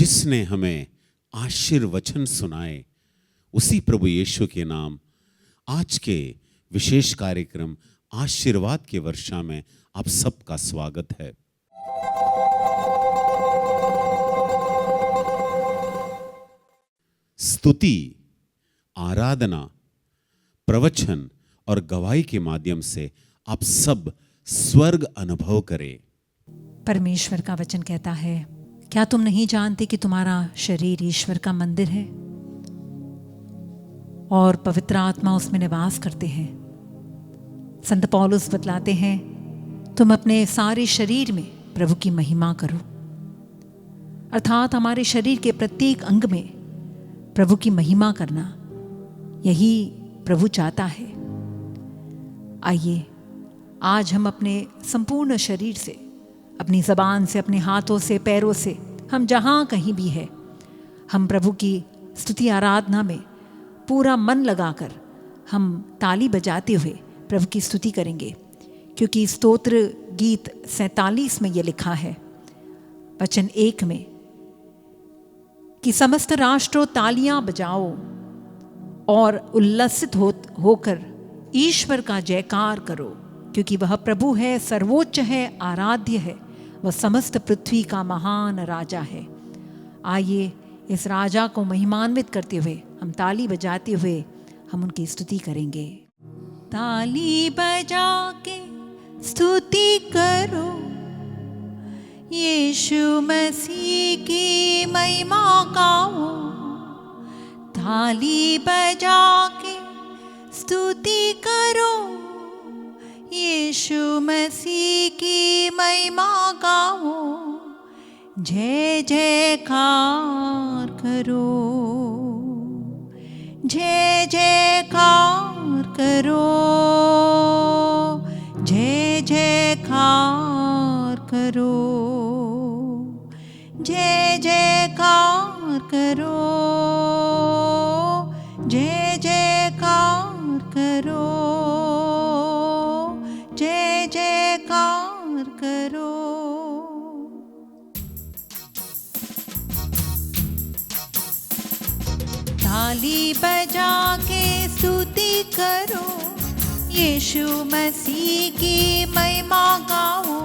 जिसने हमें आशीर्वचन सुनाए, उसी प्रभु यीशु के नाम आज के विशेष कार्यक्रम आशीर्वाद के वर्षा में आप सबका स्वागत है। स्तुति, आराधना, प्रवचन और गवाही के माध्यम से आप सब स्वर्ग अनुभव करें। परमेश्वर का वचन कहता है, क्या तुम नहीं जानते कि तुम्हारा शरीर ईश्वर का मंदिर है और पवित्र आत्मा उसमें निवास करते हैं। संत पौलुस बतलाते हैं, तुम अपने सारे शरीर में प्रभु की महिमा करो। अर्थात हमारे शरीर के प्रत्येक अंग में प्रभु की महिमा करना, यही प्रभु चाहता है। आइए आज हम अपने संपूर्ण शरीर से, अपनी ज़बान से, अपने हाथों से, पैरों से, हम जहाँ कहीं भी है, हम प्रभु की स्तुति आराधना में पूरा मन लगाकर हम ताली बजाते हुए प्रभु की स्तुति करेंगे। क्योंकि स्तोत्र गीत 47 में ये लिखा है, वचन 1 में, कि समस्त राष्ट्रों तालियां बजाओ और उल्लसित होकर ईश्वर का जयकार करो, क्योंकि वह प्रभु है, सर्वोच्च है, आराध्य है, वह समस्त पृथ्वी का महान राजा है। आइए इस राजा को महिमान्वित करते हुए, हम ताली बजाते हुए हम उनकी स्तुति करेंगे। ताली बजा के स्तुति करो, यीशु मसीह की महिमा गाओ। ताली बजा के स्तुति करो, यीशु मसीह की महिमा गाओ। जय जयकार करो, जय जयकार करो, जय जयकार करो, जय जयकार करो, जय जयकार करो, जय जयकार करो। ताली बजा के स्तुति करो, यीशु मसीह की महिमा गाओ।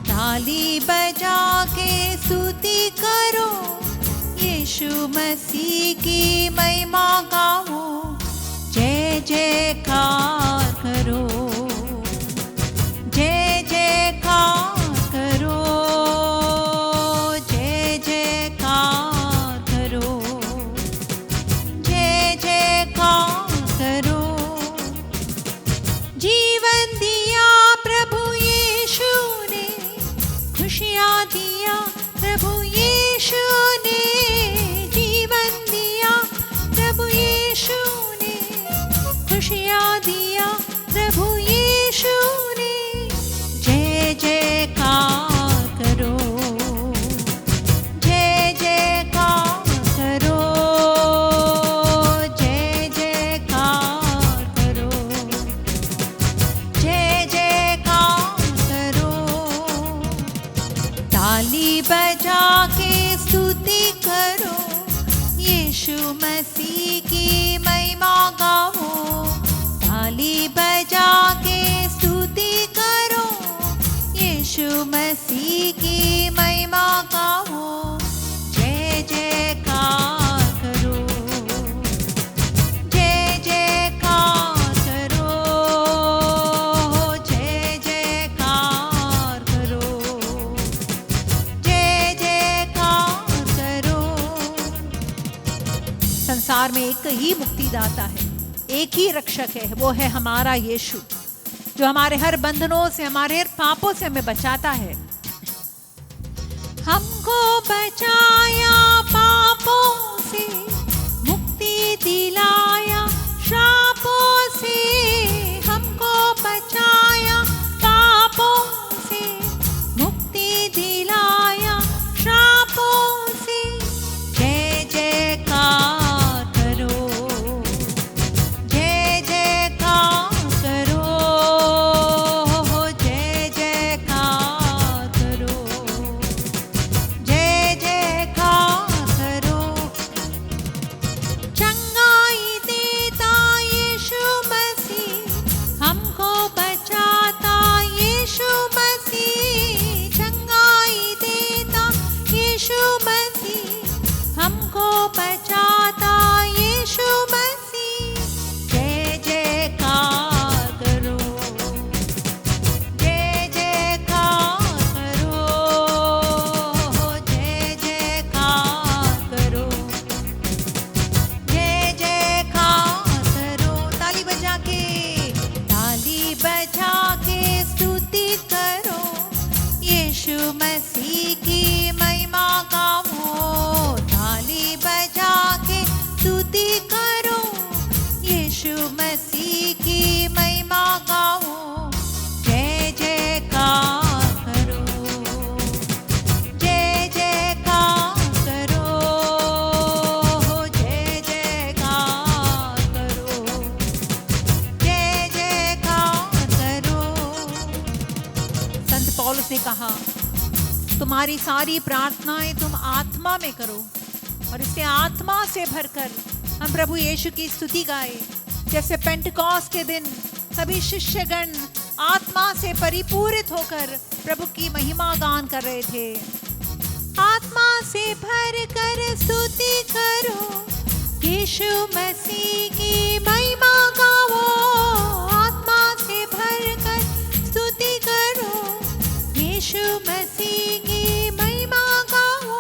ताली बजा के स्तुति करो, यीशु मसीह की महिमा गाओ। जय जयकार करो, जय जयकार करो, जय जयकार करो, जय जयकार करो। जीवन दिया प्रभु यीशु ने, खुशियाँ दिया प्रभु यीशु ने, जीवन दिया प्रभु यीशु ने, खुशियाँ दिया प्रभु यीशु ने। जय जयकार करो, जय जयकार करो, जय जयकार करो, जय जयकार करो। ताली बजा के स्तुति करो, यीशु मसीह की महिमा गाओ। ताली बजा के स्तुति करो, यीशु मसीह की महिमा गाओ। जय जयकार करो, जय जयकार करो, जय जयकार करो, जय जयकार करो। संसार में एक ही मुक्तिदाता है, एक ही रक्षक है, वो है हमारा यीशु, जो हमारे हर बंधनों से, हमारे हर पापों से हमें बचाता है। हमको बचाया पापों से, मुक्ति दिलाया श्रापों से। हमको बचाया पापों से, मुक्ति दिलाया श्रापों से। जय जयकार करो, जय जयकार करो, जय जयकार करो, जय जयकार गाओ, ताली बजा के स्तुति करो, यीशु मसीह की महिमा गाओ, जय जयकार करो, जय जयकार करो, जय जयकार करो, जय जयकार करो। संत पौलुस ने कहा, तुम्हारी सारी प्रार्थनाएं तुम आत्मा में करो, और इससे आत्मा से भरकर हम प्रभु यीशु की स्तुति गाए। जैसे पेंटकॉस्ट के दिन सभी शिष्यगण आत्मा से परिपूरित होकर प्रभु की महिमा गान कर रहे थे। आत्मा से भरकर स्तुति करो, यीशु मसीह की महिमा गाओ, आत्मा से भरकर स्तुति करो, यीशु मसीह की महिमा गाओ,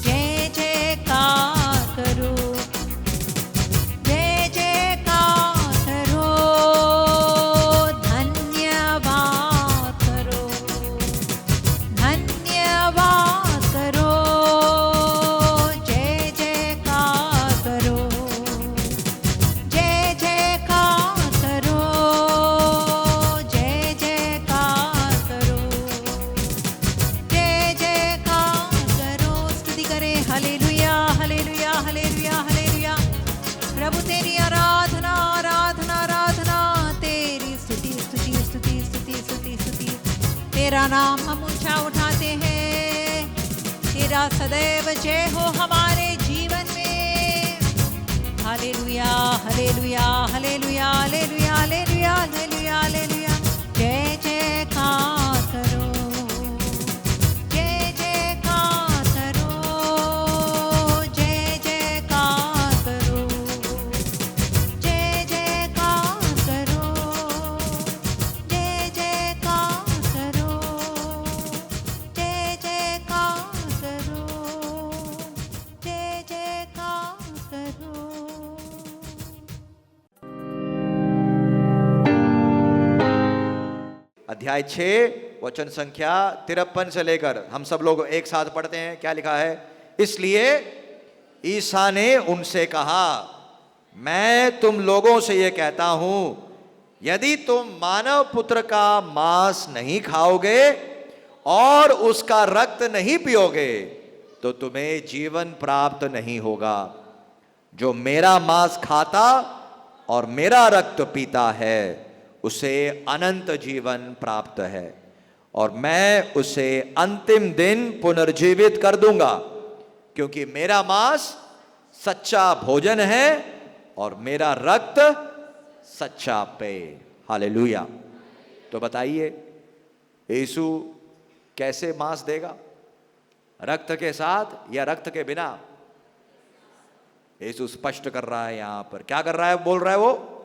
जय जयकार करो, जय जयकार करो, धन्यवाद करो, धन्यवाद करो, जय जयकार करो, जय जयकार करो, जय जयकार करो, जय जयकार करो। स्तुति करें, हालेलुया हालेलुया हालेलुया हालेलुया। प्रभु तेरी आराधना आराधना आराधना, तेरी स्तुति स्तुति स्तुति स्तुति स्तुति स्तुति। तेरा नाम हम ऊंचा उठाते हैं, तेरा सदैव जय हो हमारे जीवन में। Hallelujah hallelujah hallelujah hallelujah hallelujah hallelujah hallelujah. जय जयकार करो, जय जयकार करो, जय जयकार करो, जय जयकार करो, जय जयकार करो, जय जयकार करो, जय जयकार करो। अध्याय 6 वचन संख्या 53 से लेकर हम सब लोग एक साथ पढ़ते हैं। क्या लिखा है? इसलिए ईसा ने उनसे कहा, मैं तुम लोगों से यह कहता हूं, यदि तुम मानव पुत्र का मांस नहीं खाओगे और उसका रक्त नहीं पियोगे तो तुम्हें जीवन प्राप्त नहीं होगा। जो मेरा मांस खाता और मेरा रक्त पीता है उसे अनंत जीवन प्राप्त है, और मैं उसे अंतिम दिन पुनर्जीवित कर दूंगा, क्योंकि मेरा मांस सच्चा भोजन है और मेरा रक्त सच्चा पेय। हालेलुया। तो बताइए, यीशु कैसे मांस देगा? रक्त के साथ या रक्त के बिना? यीशु स्पष्ट कर रहा है यहां पर। क्या कर रहा है? बोल रहा है वो,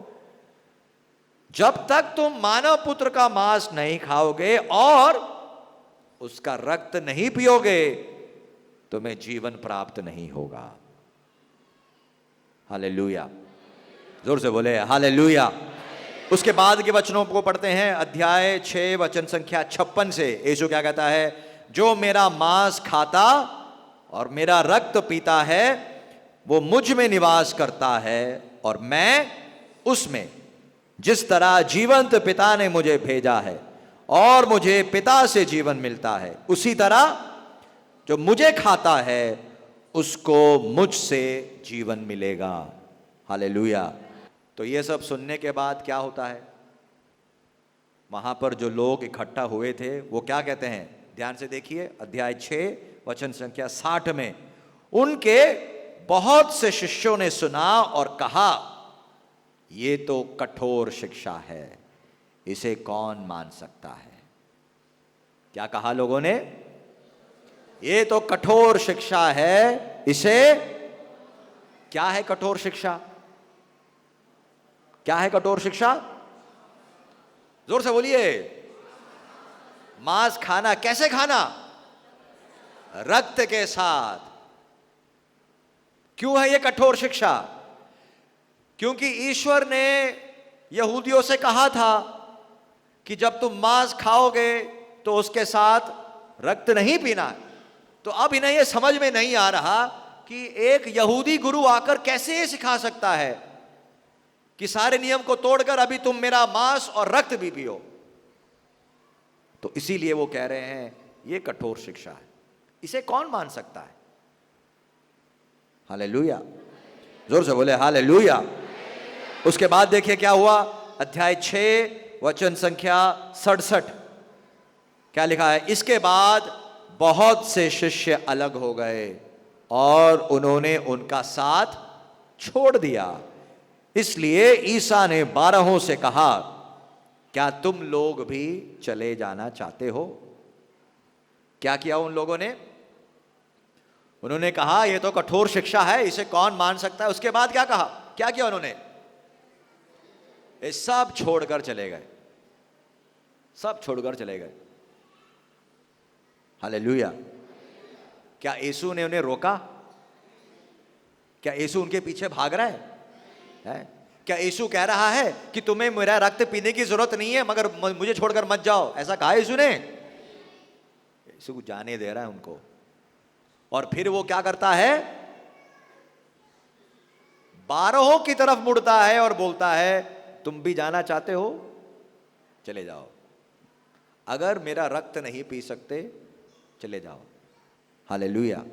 जब तक तुम मानव पुत्र का मांस नहीं खाओगे और उसका रक्त नहीं पियोगे तुम्हें जीवन प्राप्त नहीं होगा। हालेलुया। जोर से बोले हालेलुया। उसके बाद के वचनों को पढ़ते हैं। अध्याय 6 वचन संख्या 56 से यीशु क्या कहता है? जो मेरा मांस खाता और मेरा रक्त पीता है वो मुझ में निवास करता है और मैं उसमें। जिस तरह जीवंत पिता ने मुझे भेजा है और मुझे पिता से जीवन मिलता है, उसी तरह जो मुझे खाता है उसको मुझसे जीवन मिलेगा। हालेलुया। तो ये सब सुनने के बाद क्या होता है? वहां पर जो लोग इकट्ठा हुए थे वो क्या कहते हैं? ध्यान से देखिए, अध्याय 6 वचन संख्या 60 में, उनके बहुत से शिष्यों ने सुना और कहा, ये तो कठोर शिक्षा है, इसे कौन मान सकता है? क्या कहा लोगों ने? ये तो कठोर शिक्षा है, इसे। क्या है कठोर शिक्षा? क्या है कठोर शिक्षा? जोर से बोलिए। मांस खाना। कैसे खाना? रक्त के साथ। क्यों है यह कठोर शिक्षा? क्योंकि ईश्वर ने यहूदियों से कहा था कि जब तुम मांस खाओगे तो उसके साथ रक्त नहीं पीना है। तो अब इन्हें ये समझ में नहीं आ रहा कि एक यहूदी गुरु आकर कैसे ये सिखा सकता है कि सारे नियम को तोड़कर अभी तुम मेरा मांस और रक्त भी पियो। तो इसीलिए वो कह रहे हैं ये कठोर शिक्षा है, इसे कौन मान सकता है। हालेलुया, जोर से बोले हालेलुया। उसके बाद देखिए क्या हुआ, अध्याय 6 वचन संख्या 67, क्या लिखा है। इसके बाद बहुत से शिष्य अलग हो गए और उन्होंने उनका साथ छोड़ दिया। इसलिए ईसा ने 12 से कहा, क्या तुम लोग भी चले जाना चाहते हो। क्या किया उन लोगों ने, उन्होंने कहा यह तो कठोर शिक्षा है, इसे कौन मान सकता है। उसके बाद क्या कहा, क्या किया उन्होंने, ये सब छोड़कर चले गए, सब छोड़कर चले गए। हालेलुया। क्या यीशु ने उन्हें रोका, क्या यीशु उनके पीछे भाग रहा है? क्या यीशु कह रहा है कि तुम्हें मेरा रक्त पीने की जरूरत नहीं है मगर मुझे छोड़कर मत जाओ, ऐसा कहा यीशु ने? यीशु जाने दे रहा है उनको। और फिर वो क्या करता है, 12 की तरफ मुड़ता है और बोलता है तुम भी जाना चाहते हो, चले जाओ, अगर मेरा रक्त नहीं पी सकते चले जाओ। हालेलुया।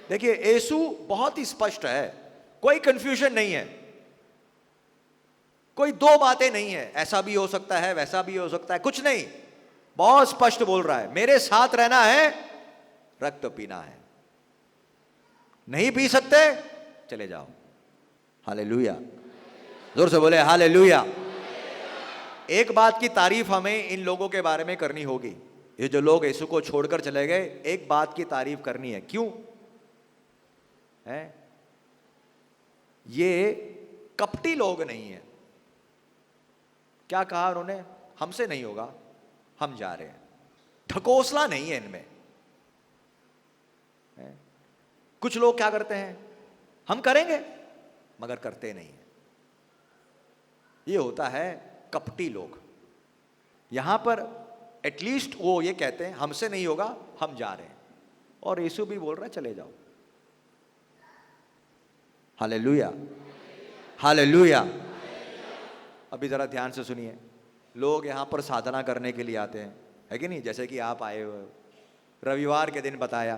देखिए यीशु बहुत ही स्पष्ट है, कोई कंफ्यूजन नहीं है, कोई दो बातें नहीं है, ऐसा भी हो सकता है वैसा भी हो सकता है, कुछ नहीं, बहुत स्पष्ट बोल रहा है मेरे साथ रहना है, रक्त पीना है, नहीं पी सकते चले जाओ। हालेलुया, जोर से बोले हालेलुया। एक बात की तारीफ हमें इन लोगों के बारे में करनी होगी, ये जो लोग यीशु को छोड़कर चले गए, एक बात की तारीफ करनी है। क्यों है? ये कपटी लोग नहीं है। क्या कहा उन्होंने, हमसे नहीं होगा, हम जा रहे हैं। ढकोसला नहीं है इनमें। कुछ लोग क्या करते हैं, हम करेंगे मगर करते नहीं है। ये होता है कपटी लोग। यहां पर एटलीस्ट वो ये कहते हैं हमसे नहीं होगा, हम जा रहे हैं, और यीशु भी बोल रहा है चले जाओ। Hallelujah, hallelujah. अभी जरा ध्यान से सुनिए, लोग यहां पर साधना करने के लिए आते हैं, है कि नहीं? जैसे कि आप आए हुए, रविवार के दिन बताया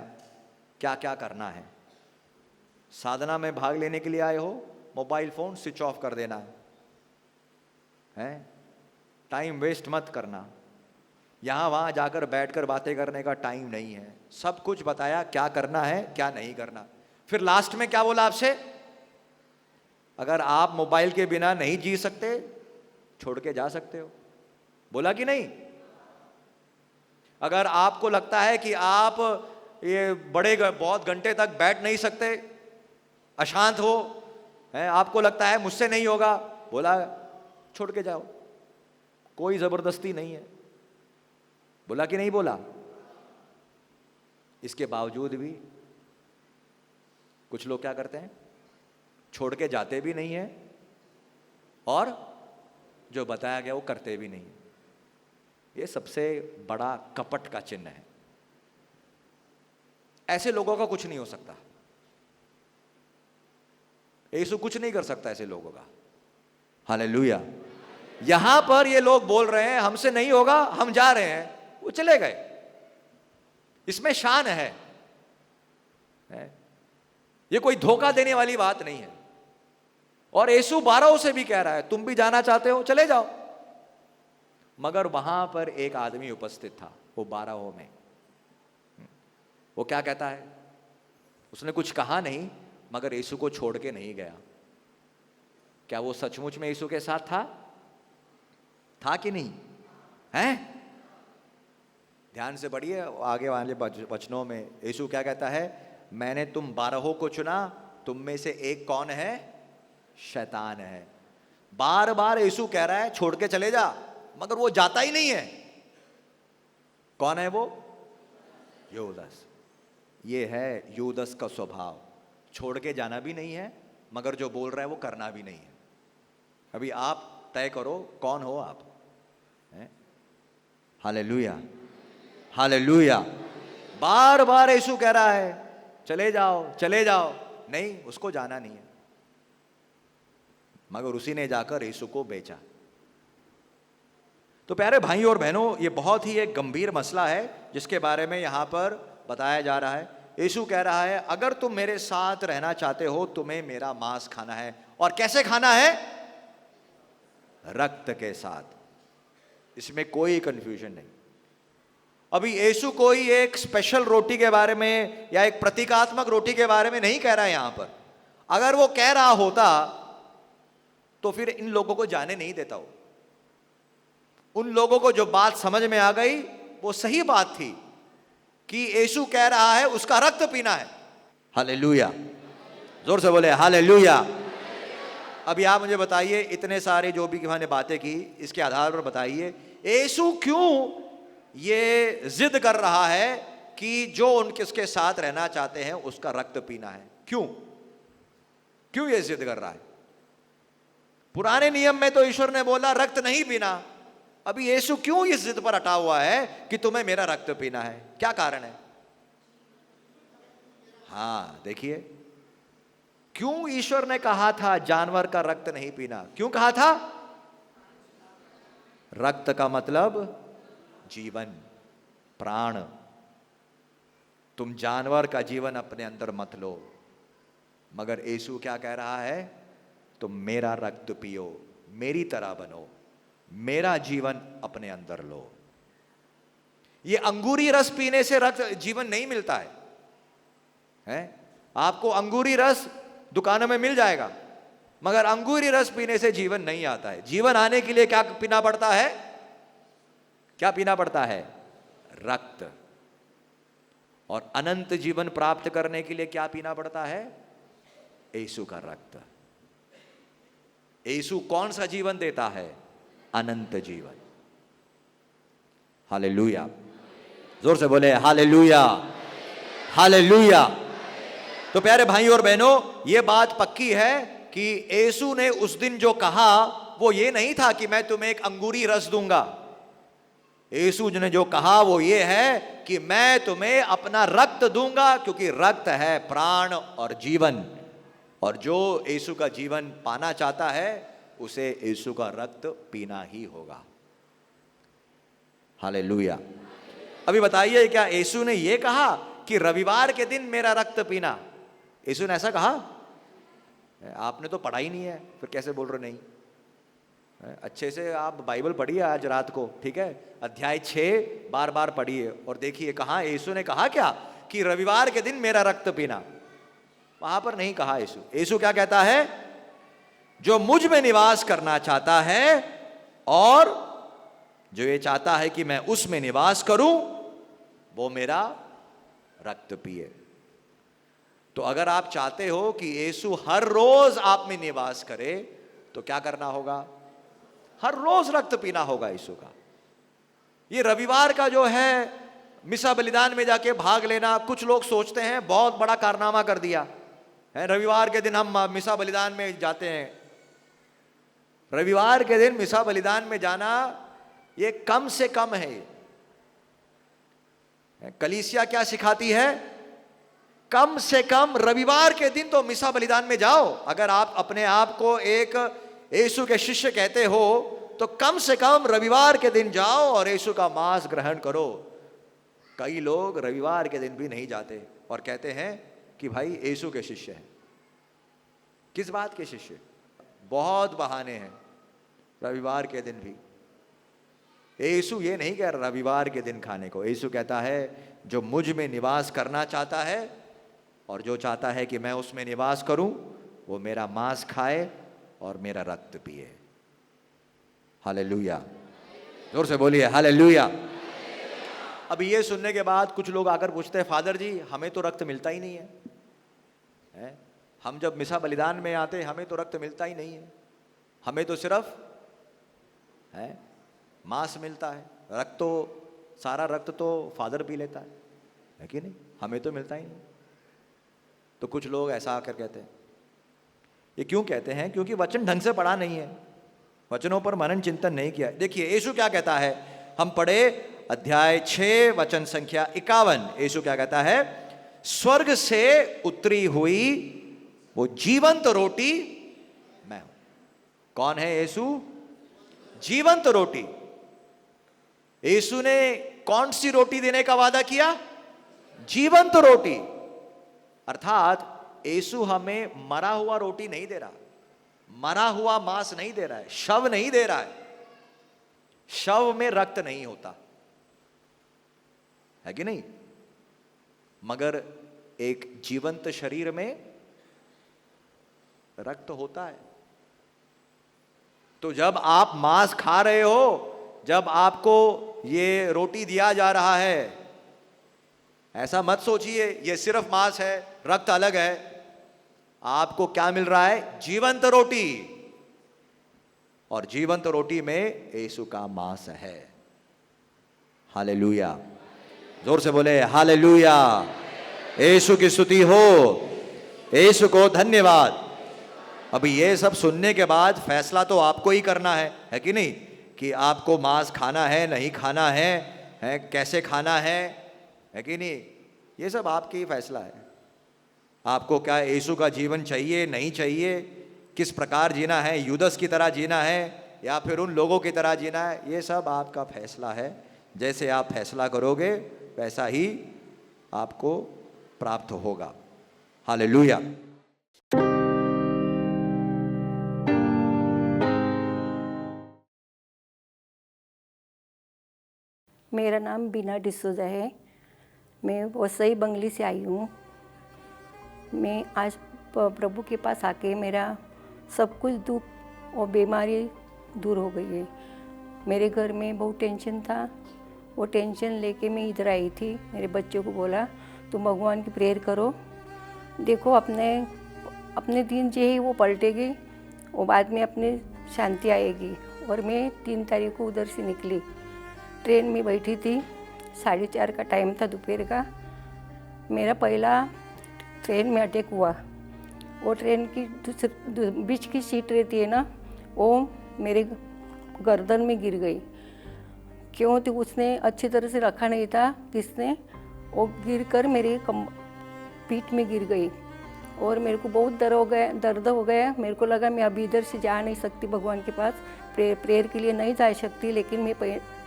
क्या क्या करना है। साधना में भाग लेने के लिए आए हो, मोबाइल फोन स्विच ऑफ कर देना है, टाइम वेस्ट मत करना। यहां वहां जाकर बैठकर बातें करने का टाइम नहीं है। सब कुछ बताया क्या करना है क्या नहीं करना। फिर लास्ट में क्या बोला आपसे, अगर आप मोबाइल के बिना नहीं जी सकते छोड़ के जा सकते हो, बोला कि नहीं? अगर आपको लगता है कि आप ये बहुत घंटे तक बैठ नहीं सकते, अशांत हो, है, आपको लगता है मुझसे नहीं होगा, बोला छोड़ के जाओ, कोई जबरदस्ती नहीं है। बोला कि नहीं बोला? इसके बावजूद भी कुछ लोग क्या करते हैं, छोड़ के जाते भी नहीं है और जो बताया गया वो करते भी नहीं। ये सबसे बड़ा कपट का चिन्ह है। ऐसे लोगों का कुछ नहीं हो सकता, यीशु कुछ नहीं कर सकता ऐसे लोगों का। हालेलुया। यहां पर ये लोग बोल रहे हैं हमसे नहीं होगा, हम जा रहे हैं, वो चले गए। इसमें शान है, ये कोई धोखा देने वाली बात नहीं है। और यीशु 12 से भी कह रहा है तुम भी जाना चाहते हो चले जाओ। मगर वहां पर एक आदमी उपस्थित था, वो 12 में। वो क्या कहता है, उसने कुछ कहा नहीं मगर यीशु को छोड़ के नहीं गया। क्या वो सचमुच में यीशु के साथ था कि नहीं है? ध्यान से पढ़िए आगे वाले वचनों में यीशु क्या कहता है, मैंने तुम 12 को चुना, तुम में से एक कौन है, शैतान है। बार बार यीशु कह रहा है छोड़ के चले जा, मगर वो जाता ही नहीं है। कौन है वो? यूदस। ये है यूदस का स्वभाव, छोड़ के जाना भी नहीं है मगर जो बोल रहा है वो करना भी नहीं है। अभी आप तय करो कौन हो आप। Hallelujah, hallelujah. बार बार यीशु कह रहा है चले जाओ चले जाओ, नहीं, उसको जाना नहीं है, मगर उसी ने जाकर यीशु को बेचा। तो प्यारे भाइयों और बहनों, ये बहुत ही एक गंभीर मसला है जिसके बारे में यहां पर बताया जा रहा है। यीशु कह रहा है अगर तुम मेरे साथ रहना चाहते हो तुम्हें मेरा मांस खाना है। और कैसे खाना है? रक्त के साथ। इसमें कोई कंफ्यूजन नहीं। अभी यीशु कोई एक स्पेशल रोटी के बारे में या एक प्रतीकात्मक रोटी के बारे में नहीं कह रहा है यहां पर। अगर वो कह रहा होता तो फिर इन लोगों को जाने नहीं देता वो। उन लोगों को जो बात समझ में आ गई वो सही बात थी कि यीशु कह रहा है उसका रक्त पीना है। हालेलुया, जोर से बोले हालेलुया। अभी आप मुझे बताइए, इतने सारे जो भी मैंने बातें की इसके आधार पर बताइए यीशु क्यों ये जिद कर रहा है कि जो उनके साथ रहना चाहते हैं उसका रक्त पीना है? क्यों ये जिद कर रहा है? पुराने नियम में तो ईश्वर ने बोला रक्त नहीं पीना। अभी यीशु क्यों इस जिद पर अटा हुआ है कि तुम्हें मेरा रक्त पीना है? क्या कारण है? हाँ देखिए, क्यों ईश्वर ने कहा था जानवर का रक्त नहीं पीना? क्यों कहा था? रक्त का मतलब जीवन, प्राण। तुम जानवर का जीवन अपने अंदर मत लो, मगर यीशु क्या कह रहा है? तुम मेरा रक्त पियो, मेरी तरह बनो, मेरा जीवन अपने अंदर लो। ये अंगूरी रस पीने से रक्त जीवन नहीं मिलता है? आपको अंगूरी रस दुकानों में मिल जाएगा, मगर अंगूरी रस पीने से जीवन नहीं आता है। जीवन आने के लिए क्या पीना पड़ता है? क्या पीना पड़ता है? रक्त। और अनंत जीवन प्राप्त करने के लिए क्या पीना पड़ता है? यीशु का रक्त। यीशु कौन सा जीवन देता है? अनंत जीवन। हालेलुया, जोर से बोले हालेलुया, हालेलुया। तो प्यारे भाई और बहनों, यह बात पक्की है कि यीशु ने उस दिन जो कहा वो ये नहीं था कि मैं तुम्हें एक अंगूरी रस दूंगा। यीशु ने जो कहा वो ये है कि मैं तुम्हें अपना रक्त दूंगा, क्योंकि रक्त है प्राण और जीवन। और जो यीशु का जीवन पाना चाहता है उसे यीशु का रक्त पीना ही होगा। हालेलुया। अभी बताइए, क्या यीशु ने यह कहा कि रविवार के दिन मेरा रक्त पीना? यीशु ने ऐसा कहा? आपने तो पढ़ा ही नहीं है, फिर कैसे बोल रहे नहीं? अच्छे से आप बाइबल पढ़िए आज रात को, ठीक है? अध्याय 6 बार बार पढ़िए और देखिए कहाँ यीशु ने कहा क्या कि रविवार के दिन मेरा रक्त पीना। वहां पर नहीं कहा यीशु। यीशु क्या कहता है? जो मुझ में निवास करना चाहता है और जो ये चाहता है कि मैं उसमें निवास करूं, वो मेरा रक्त पिए। तो अगर आप चाहते हो कि यीशु हर रोज आप में निवास करे तो क्या करना होगा? हर रोज रक्त पीना होगा यीशु का। ये रविवार का जो है मिसा बलिदान में जाके भाग लेना, कुछ लोग सोचते हैं बहुत बड़ा कारनामा कर दिया है। रविवार के दिन हम मिसा बलिदान में जाते हैं। रविवार के दिन मिसा बलिदान में जाना ये कम से कम है। कलीसिया क्या सिखाती है? कम से कम रविवार के दिन तो मिसा बलिदान में जाओ। अगर आप अपने आप को एक यीशु के शिष्य कहते हो तो कम से कम रविवार के दिन जाओ और यीशु का मांस ग्रहण करो। कई लोग रविवार के दिन भी नहीं जाते और कहते हैं कि भाई यीशु के शिष्य हैं। किस बात के शिष्य? बहुत बहाने हैं रविवार के दिन भी। यीशु ये नहीं कह रहा रविवार के दिन खाने को। यीशु कहता है जो मुझ में निवास करना चाहता है और जो चाहता है कि मैं उसमें निवास करूं, वो मेरा मांस खाए और मेरा रक्त पिए। हालेलुया, जोर से बोलिए हालेलुया। अभी ये सुनने के बाद कुछ लोग आकर पूछते हैं, फादर जी हमें तो रक्त मिलता ही नहीं है? हम जब मिसा बलिदान में आते हैं हमें तो रक्त मिलता ही नहीं है, हमें तो सिर्फ मांस मिलता है। रक्त तो सारा रक्त तो फादर पी लेता है कि नहीं? हमें तो मिलता ही नहीं। तो कुछ लोग ऐसा आकर कहते हैं। ये क्यों कहते हैं? क्योंकि वचन ढंग से पढ़ा नहीं है, वचनों पर मनन चिंतन नहीं किया। देखिए यीशु क्या कहता है, हम पढ़े अध्याय 6 वचन संख्या 51, यीशु क्या कहता है? स्वर्ग से उतरी हुई वो जीवंत रोटी मैं हूं। कौन है यीशु? जीवंत रोटी। यीशु ने कौन सी रोटी देने का वादा किया? जीवंत रोटी। अर्थात यीशु हमें मरा हुआ रोटी नहीं दे रहा, मरा हुआ मांस नहीं दे रहा है, शव नहीं दे रहा है। शव में रक्त नहीं होता है कि नहीं, मगर एक जीवंत शरीर में रक्त होता है। तो जब आप मांस खा रहे हो, जब आपको ये रोटी दिया जा रहा है, ऐसा मत सोचिए ये सिर्फ मांस है, रक्त अलग है। आपको क्या मिल रहा है? जीवंत रोटी। और जीवंत रोटी में यीशु का मांस है। हालेलुया। जोर से बोले हालेलुया। यीशु की स्तुति हो, यीशु को धन्यवाद। अभी ये सब सुनने के बाद फैसला तो आपको ही करना है कि नहीं, कि आपको मांस खाना है नहीं खाना है कैसे खाना है कि नहीं। ये सब आपकी ही फैसला है। आपको क्या यीशु का जीवन चाहिए नहीं चाहिए, किस प्रकार जीना है, यूदस की तरह जीना है या फिर उन लोगों की तरह जीना है, ये सब आपका फैसला है। जैसे आप फैसला करोगे वैसा ही आपको प्राप्त होगा। हालेलुया। मेरा नाम बीना डिसूजा है। मैं वसई बंगली से आई हूँ। मैं आज प्रभु के पास आके मेरा सब कुछ दुख और बीमारी दूर हो गई है। मेरे घर में बहुत टेंशन था, वो टेंशन लेके मैं इधर आई थी। मेरे बच्चों को बोला तुम भगवान की प्रेयर करो, देखो अपने दिन जो है वो पलटेगी, वो बाद में अपनी शांति आएगी। और मैं 3 तारीख को उधर से निकली, ट्रेन में बैठी थी, 4:30 का टाइम था दोपहर का। मेरा पहला ट्रेन में अटैक हुआ। वो ट्रेन की बीच की सीट रहती है ना, वो मेरे गर्दन में गिर गई। क्यों? तो उसने अच्छी तरह से रखा नहीं था, किसने, वो गिर कर मेरे पीठ में गिर गई। और मेरे को बहुत दर्द हो गया। मेरे को लगा मैं अभी इधर से जा नहीं सकती भगवान के पास, प्रेयर के लिए नहीं जा सकती। लेकिन मैं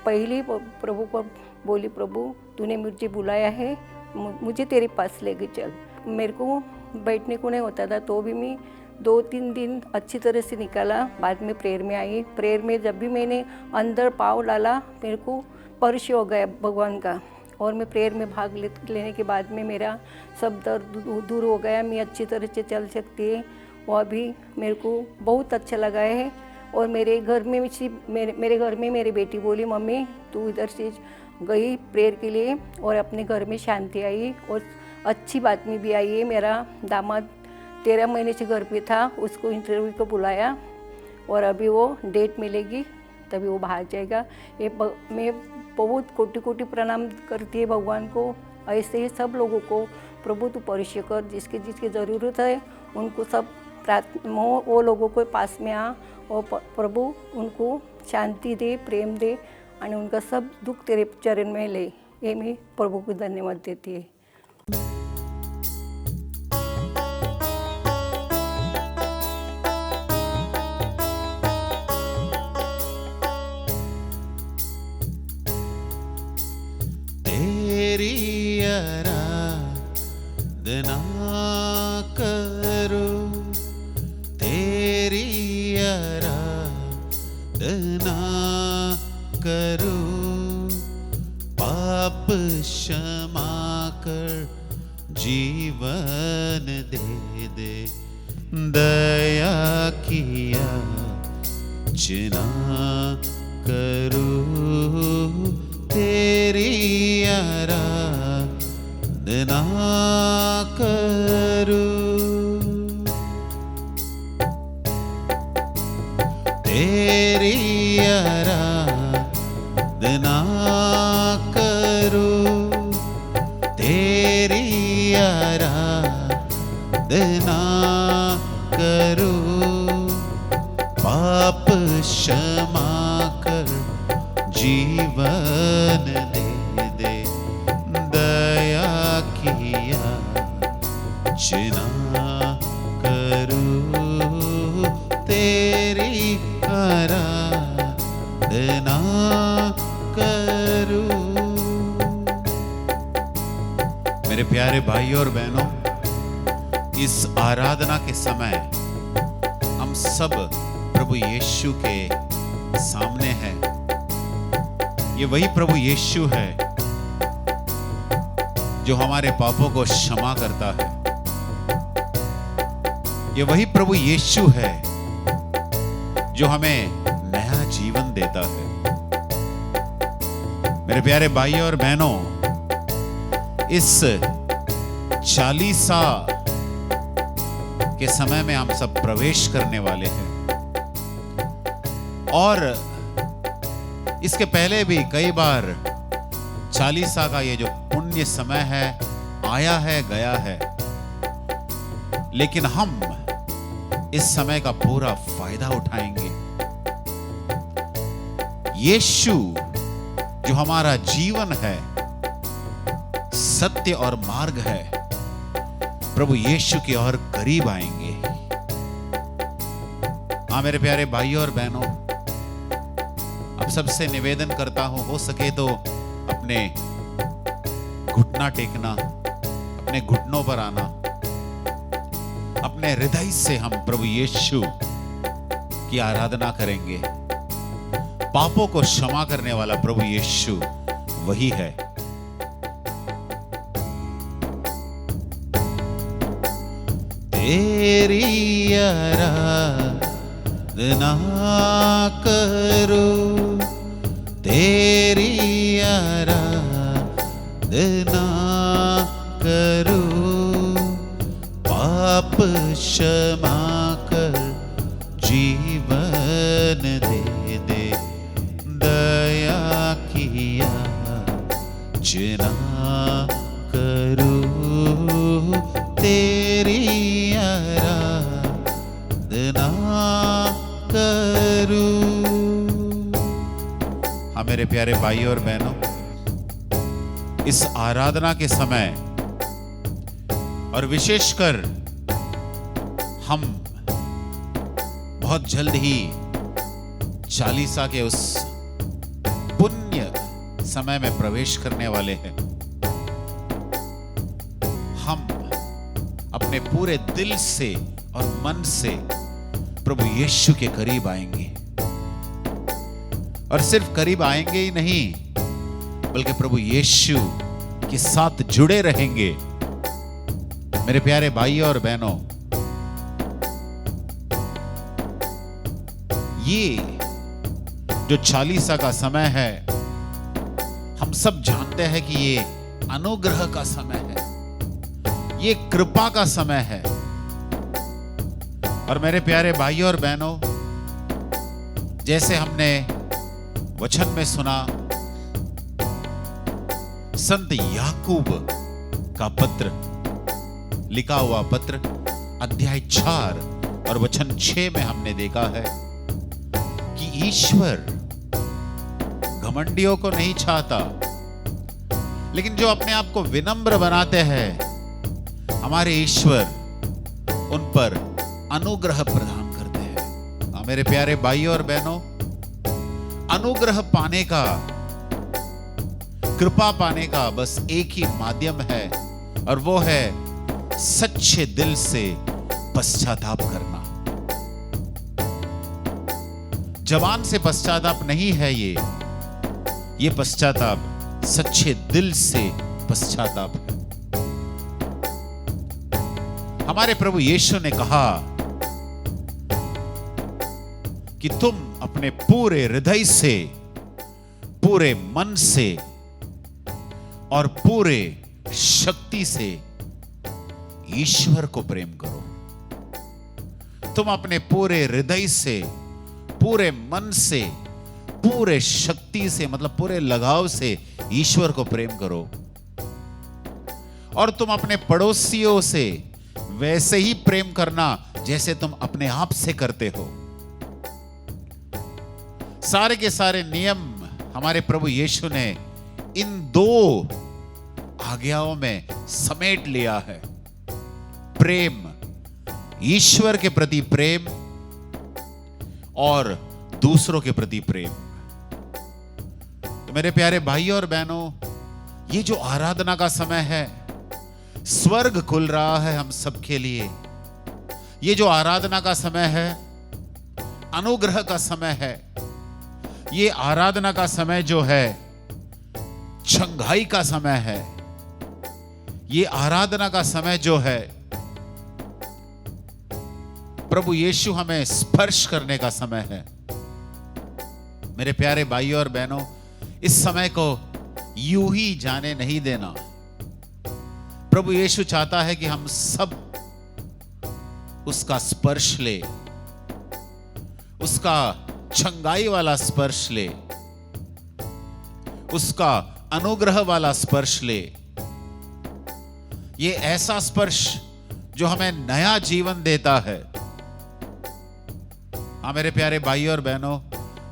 पहले प्रभु को बोली, प्रभु तूने मुझे बुलाया है, मुझे तेरे पास लेके चल। मेरे को बैठने को नहीं होता था, तो भी मैं 2-3 दिन अच्छी तरह से निकाला। बाद में प्रेयर में आई। प्रेयर में जब भी मैंने अंदर पाँव डाला, मेरे को स्पर्श हो गया भगवान का। और मैं प्रेयर में भाग लेने के बाद में मेरा सब दर्द दूर हो गया। मैं अच्छी तरह से चल सकती है। वो अभी मेरे को बहुत अच्छा लगा है। और मेरे घर में मेरी बेटी बोली, मम्मी तू इधर से गई प्रेयर के लिए और अपने घर में शांति आई और अच्छी बात में भी आई है। मेरा दामाद 13 महीने से घर पे था, उसको इंटरव्यू को बुलाया और अभी वो डेट मिलेगी तभी वो बाहर जाएगा। मैं बहुत कोटि प्रणाम करती है भगवान को। ऐसे ही सब लोगों को प्रभु तू परिचय कर, जिसकी ज़रूरत है उनको सब वो लोगों को पास में आ और प्रभु उनको शांति दे, प्रेम दे और उनका सब दुख तेरे चरण में ले। ये मैं प्रभु को धन्यवाद देती है। तेरी आराधना करो, तेरी आराधना करो, पाप क्षमा कर जीवन दे दे, दया किया जना करो, तेरी आराधना करो, तेरी आराधना करो, तेरी आराधना करो, पाप क्षमा कर जीवन जिना करूं तेरी आराधना करूं। मेरे प्यारे भाइयों और बहनों, इस आराधना के समय हम सब प्रभु यीशु के सामने हैं। ये वही प्रभु यीशु है जो हमारे पापों को क्षमा करता है। ये वही प्रभु यीशु है जो हमें नया जीवन देता है। मेरे प्यारे भाइयों और बहनों, इस चालीसा के समय में हम सब प्रवेश करने वाले हैं और इसके पहले भी कई बार चालीसा का ये जो पुण्य समय है आया है गया है, लेकिन हम इस समय का पूरा फायदा उठाएंगे। यीशु जो हमारा जीवन है, सत्य और मार्ग है, प्रभु यीशु के और करीब आएंगे। हाँ मेरे प्यारे भाइयों और बहनों, अब सबसे निवेदन करता हूं, हो सके तो अपने घुटना टेकना, अपने घुटनों पर आना, अपने हृदय से हम प्रभु यीशु की आराधना करेंगे। पापों को क्षमा करने वाला प्रभु यीशु वही है। तेरी आराधना करूं, तेरी आराधना करूं, पाप क्षमा कर जीवन दे दे, दया किया जना करूं, तेरी आराधना करूं। हाँ मेरे प्यारे भाइयों और बहनों, इस आराधना के समय और विशेषकर हम बहुत जल्द ही चालीसा के उस पुण्य समय में प्रवेश करने वाले हैं। हम अपने पूरे दिल से और मन से प्रभु यीशु के करीब आएंगे और सिर्फ करीब आएंगे ही नहीं, बल्कि प्रभु यीशु के साथ जुड़े रहेंगे। मेरे प्यारे भाइयों और बहनों, ये जो चालीसा का समय है, हम सब जानते हैं कि ये अनुग्रह का समय है, ये कृपा का समय है। और मेरे प्यारे भाइयों और बहनों, जैसे हमने वचन में सुना, संत याकूब का पत्र, लिखा हुआ पत्र, अध्याय 4 और वचन 6 में हमने देखा है कि ईश्वर घमंडियों को नहीं चाहता, लेकिन जो अपने आप को विनम्र बनाते हैं, हमारे ईश्वर उन पर अनुग्रह प्रदान करते हैं। मेरे प्यारे भाइयों और बहनों, अनुग्रह पाने का, कृपा पाने का बस एक ही माध्यम है, और वो है सच्चे दिल से पश्चाताप करना। जबान से पश्चाताप नहीं है ये पश्चाताप सच्चे दिल से पश्चाताप है। हमारे प्रभु यीशु ने कहा कि तुम अपने पूरे हृदय से, पूरे मन से और पूरे शक्ति से ईश्वर को प्रेम करो। तुम अपने पूरे हृदय से, पूरे मन से, पूरे शक्ति से, मतलब पूरे लगाव से ईश्वर को प्रेम करो। और तुम अपने पड़ोसियों से वैसे ही प्रेम करना जैसे तुम अपने आप से करते हो। सारे के सारे नियम हमारे प्रभु यीशु ने इन 2 आज्ञाओं में समेट लिया है। प्रेम, ईश्वर के प्रति प्रेम और दूसरों के प्रति प्रेम। तो मेरे प्यारे भाइयों और बहनों, ये जो आराधना का समय है, स्वर्ग खुल रहा है हम सबके लिए। ये जो आराधना का समय है, अनुग्रह का समय है। ये आराधना का समय जो है, छंगाई का समय है। ये आराधना का समय जो है, प्रभु यीशु हमें स्पर्श करने का समय है। मेरे प्यारे भाइयों और बहनों, इस समय को यूं ही जाने नहीं देना। प्रभु यीशु चाहता है कि हम सब उसका स्पर्श ले, उसका छंगाई वाला स्पर्श ले, उसका अनुग्रह वाला स्पर्श ले। ये ऐसा स्पर्श जो हमें नया जीवन देता है। हाँ मेरे प्यारे भाइयों और बहनों,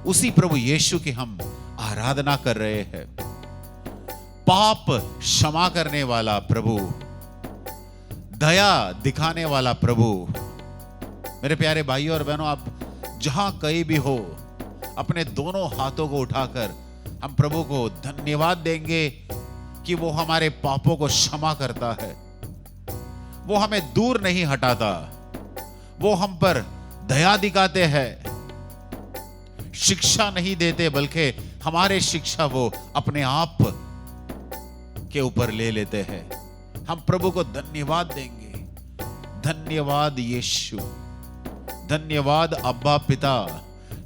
उसी प्रभु यीशु की हम आराधना कर रहे हैं। पाप क्षमा करने वाला प्रभु, दया दिखाने वाला प्रभु। मेरे प्यारे भाइयों और बहनों, आप जहां कहीं भी हो, अपने दोनों हाथों को उठाकर हम प्रभु को धन्यवाद देंगे कि वो हमारे पापों को क्षमा करता है। वो हमें दूर नहीं हटाता, वो हम पर दया दिखाते हैं। शिक्षा नहीं देते, बल्कि हमारे शिक्षा वो अपने आप के ऊपर ले लेते हैं। हम प्रभु को धन्यवाद देंगे। धन्यवाद यीशु, धन्यवाद अब्बा पिता,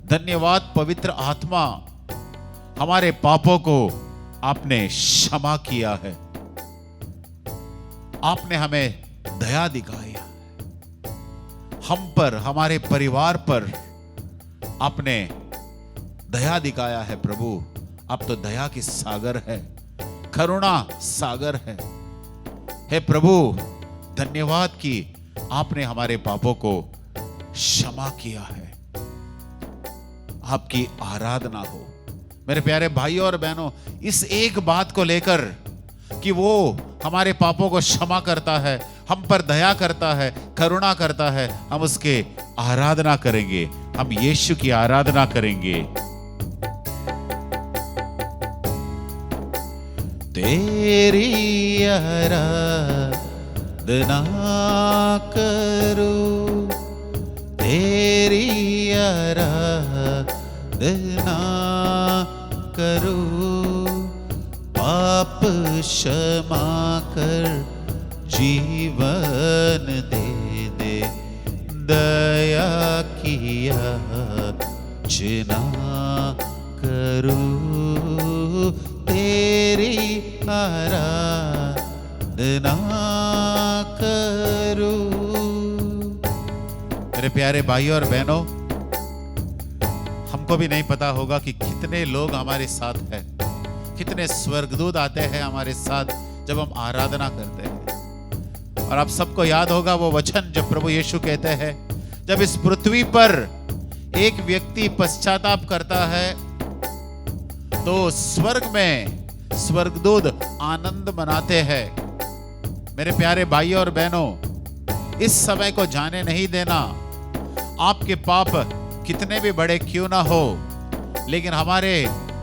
धन्यवाद पवित्र आत्मा। हमारे पापों को आपने क्षमा किया है, आपने हमें दया दिखाया। हम पर, हमारे परिवार पर आपने दया दिखाया है। प्रभु आप तो दया की सागर है, करुणा सागर है। हे प्रभु, धन्यवाद कि आपने हमारे पापों को क्षमा किया है। आपकी आराधना हो। मेरे प्यारे भाइयों और बहनों, इस एक बात को लेकर कि वो हमारे पापों को क्षमा करता है, हम पर दया करता है, करुणा करता है, हम उसके आराधना करेंगे। हम यीशु की आराधना करेंगे। तेरी आराधना करो, तेरी आराधना करो, पाप क्षमा कर जीवन दे दे, दया किया जना करो, तेरी आराधना करो। मेरे प्यारे भाइयों और बहनों, हमको भी नहीं पता होगा कि कितने लोग हमारे साथ हैं, कितने स्वर्गदूत आते हैं हमारे साथ जब हम आराधना करते हैं। और आप सबको याद होगा वो वचन जब प्रभु यीशु कहते हैं, जब इस पृथ्वी पर एक व्यक्ति पश्चाताप करता है तो स्वर्ग में स्वर्गदूत आनंद मनाते हैं। मेरे प्यारे भाइयों और बहनों, इस समय को जाने नहीं देना। आपके पाप कितने भी बड़े क्यों ना हो, लेकिन हमारे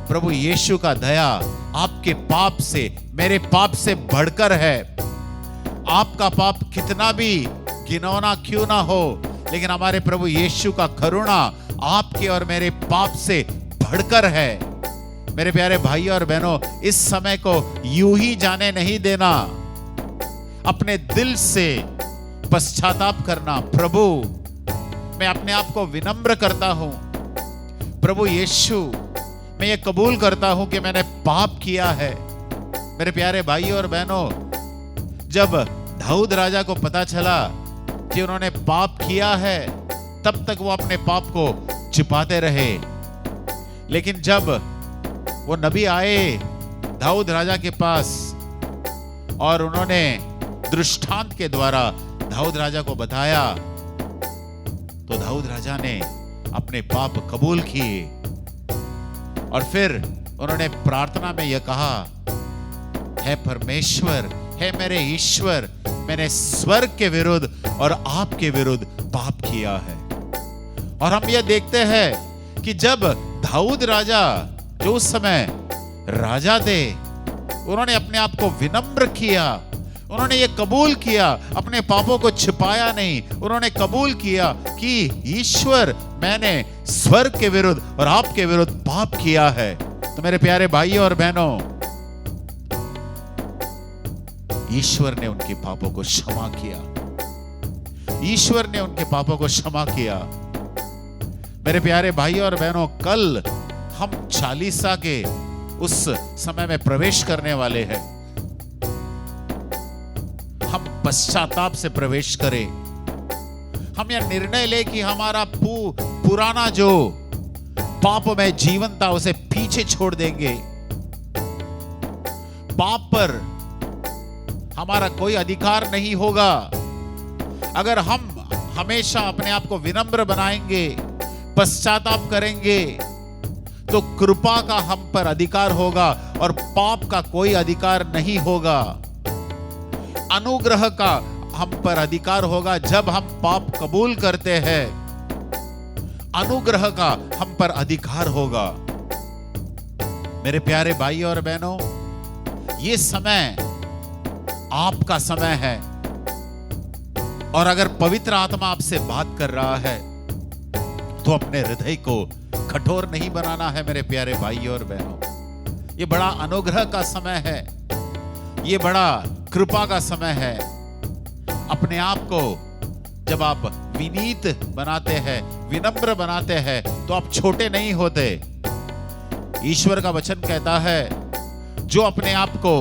प्रभु यीशु का दया आपके पाप से, मेरे पाप से बढ़कर है। आपका पाप कितना भी घिनौना क्यों ना हो, लेकिन हमारे प्रभु यीशु का करुणा आपके और मेरे पाप से बढ़कर है। मेरे प्यारे भाइयों और बहनों, इस समय को यूं ही जाने नहीं देना। अपने दिल से पश्चाताप करना। प्रभु, मैं अपने आप को विनम्र करता हूं। प्रभु यीशु, मैं ये कबूल करता हूं कि मैंने पाप किया है। मेरे प्यारे भाइयों और बहनों, जब दाऊद राजा को पता चला कि उन्होंने पाप किया है, तब तक वो अपने पाप को छिपाते रहे। लेकिन जब वो नबी आए दाऊद राजा के पास और उन्होंने दृष्टांत के द्वारा दाऊद राजा को बताया, तो दाऊद राजा ने अपने पाप कबूल किए और फिर उन्होंने प्रार्थना में यह कहा, हे परमेश्वर, हे मेरे ईश्वर, मैंने स्वर्ग के विरुद्ध और आपके विरुद्ध पाप किया है। और हम यह देखते हैं कि जब दाऊद राजा, जो उस समय राजा थे, उन्होंने अपने आप को विनम्र किया, उन्होंने ये कबूल किया, अपने पापों को छिपाया नहीं, उन्होंने कबूल किया कि ईश्वर, मैंने स्वर्ग के विरुद्ध और आपके विरुद्ध पाप किया है। तो मेरे प्यारे भाइयों और बहनों, ईश्वर ने उनके पापों को क्षमा किया, ईश्वर ने उनके पापों को क्षमा किया। मेरे प्यारे भाइयों और बहनों, कल हम चालीसा के उस समय में प्रवेश करने वाले हैं। हम पश्चाताप से प्रवेश करें, हम यह निर्णय ले कि हमारा पुराना जो पाप में जीवन था उसे पीछे छोड़ देंगे। पाप पर हमारा कोई अधिकार नहीं होगा। अगर हम हमेशा अपने आप को विनम्र बनाएंगे, पश्चाताप करेंगे, तो कृपा का हम पर अधिकार होगा और पाप का कोई अधिकार नहीं होगा। अनुग्रह का हम पर अधिकार होगा जब हम पाप कबूल करते हैं। अनुग्रह का हम पर अधिकार होगा। मेरे प्यारे भाई और बहनों, ये समय आपका समय है, और अगर पवित्र आत्मा आपसे बात कर रहा है तो अपने हृदय को कठोर नहीं बनाना है। मेरे प्यारे भाई और बहनों, ये बड़ा अनुग्रह का समय है, ये बड़ा कृपा का समय है। अपने आप को जब आप विनीत बनाते हैं, विनम्र बनाते हैं, तो आप छोटे नहीं होते। ईश्वर का वचन कहता है, जो अपने आप को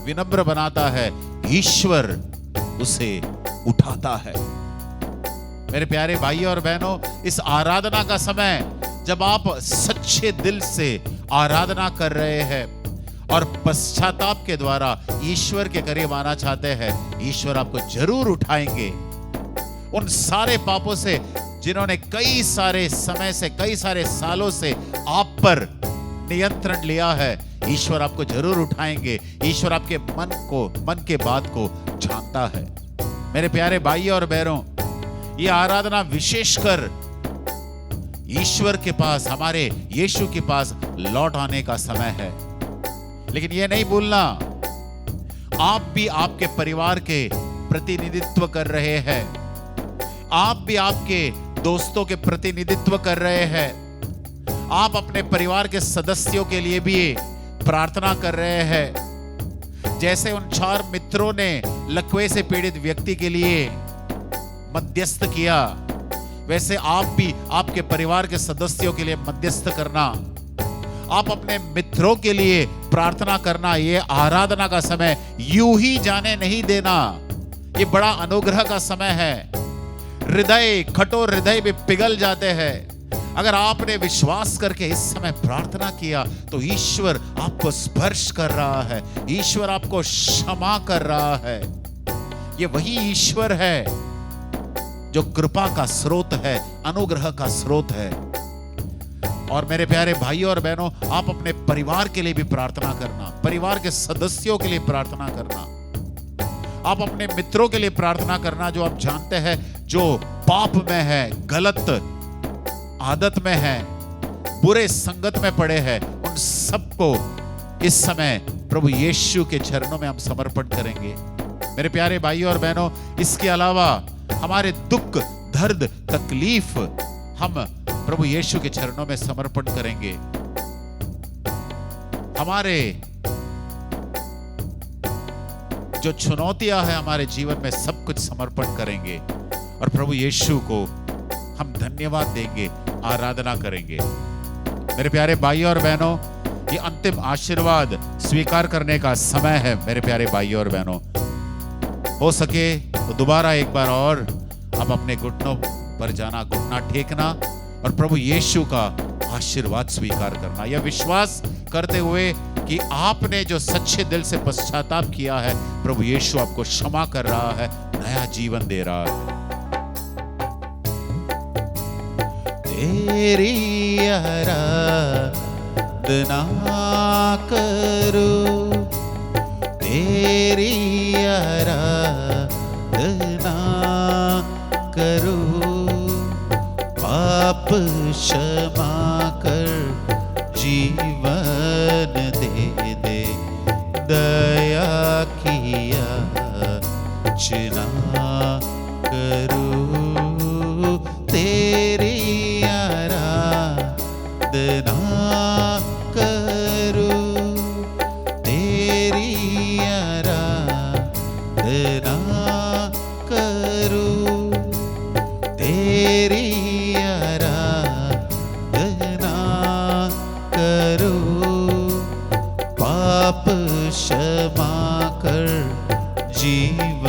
विनम्र बनाता है, ईश्वर उसे उठाता है। मेरे प्यारे भाई और बहनों, इस आराधना का समय जब आप सच्चे दिल से आराधना कर रहे हैं और पश्चाताप के द्वारा ईश्वर के करीब आना चाहते हैं, ईश्वर आपको जरूर उठाएंगे। उन सारे पापों से जिन्होंने कई सारे समय से, कई सारे सालों से आप पर नियंत्रण लिया है, ईश्वर आपको जरूर उठाएंगे। ईश्वर आपके मन के बात को जानता है। मेरे प्यारे भाई और बहनों, ये आराधना विशेषकर ईश्वर के पास, हमारे यीशु के पास लौट आने का समय है। लेकिन ये नहीं भूलना, आप भी आपके परिवार के प्रतिनिधित्व कर रहे हैं, आप भी आपके दोस्तों के प्रतिनिधित्व कर रहे हैं, आप अपने परिवार के सदस्यों के लिए भी प्रार्थना कर रहे हैं। जैसे उन 4 मित्रों ने लकवे से पीड़ित व्यक्ति के लिए मध्यस्थ किया, वैसे आप भी आपके परिवार के सदस्यों के लिए मध्यस्थ करना, आप अपने मित्रों के लिए प्रार्थना करना। ये आराधना का समय यूं ही जाने नहीं देना, ये बड़ा अनुग्रह का समय है। हृदय, कठोर हृदय भी पिघल जाते हैं। अगर आपने विश्वास करके इस समय प्रार्थना किया तो ईश्वर आपको स्पर्श कर रहा है, ईश्वर आपको क्षमा कर रहा है। ये वही ईश्वर है जो कृपा का स्रोत है, अनुग्रह का स्रोत है। और मेरे प्यारे भाइयों और बहनों, आप अपने परिवार के लिए भी प्रार्थना करना, परिवार के सदस्यों के लिए प्रार्थना करना, आप अपने मित्रों के लिए प्रार्थना करना जो आप जानते हैं जो पाप में है, गलत आदत में है, बुरे संगत में पड़े हैं। उन सबको इस समय प्रभु यीशु के चरणों में हम समर्पण करेंगे। मेरे प्यारे भाइयों और बहनों, इसके अलावा हमारे दुख, दर्द, तकलीफ हम प्रभु यीशु के चरणों में समर्पण करेंगे। हमारे जो चुनौतियां हैं हमारे जीवन में, सब कुछ समर्पण करेंगे और प्रभु यीशु को हम धन्यवाद देंगे, आराधना करेंगे। मेरे प्यारे भाइयों और बहनों, ये अंतिम आशीर्वाद स्वीकार करने का समय है। मेरे प्यारे भाइयों और बहनों, हो सके तो दोबारा एक बार और आप अपने घुटनों पर जाना, घुटना टेकना और प्रभु यीशु का आशीर्वाद स्वीकार करना, यह विश्वास करते हुए कि आपने जो सच्चे दिल से पश्चाताप किया है, प्रभु यीशु आपको क्षमा कर रहा है, नया जीवन दे रहा है। तेरी आराधना करो, तेरी आराधना दया किया जना करूं तेरी आराधना करूं तेरी आराधना करूं तेरी आराधना करूं पाप क्षमा कर जीवन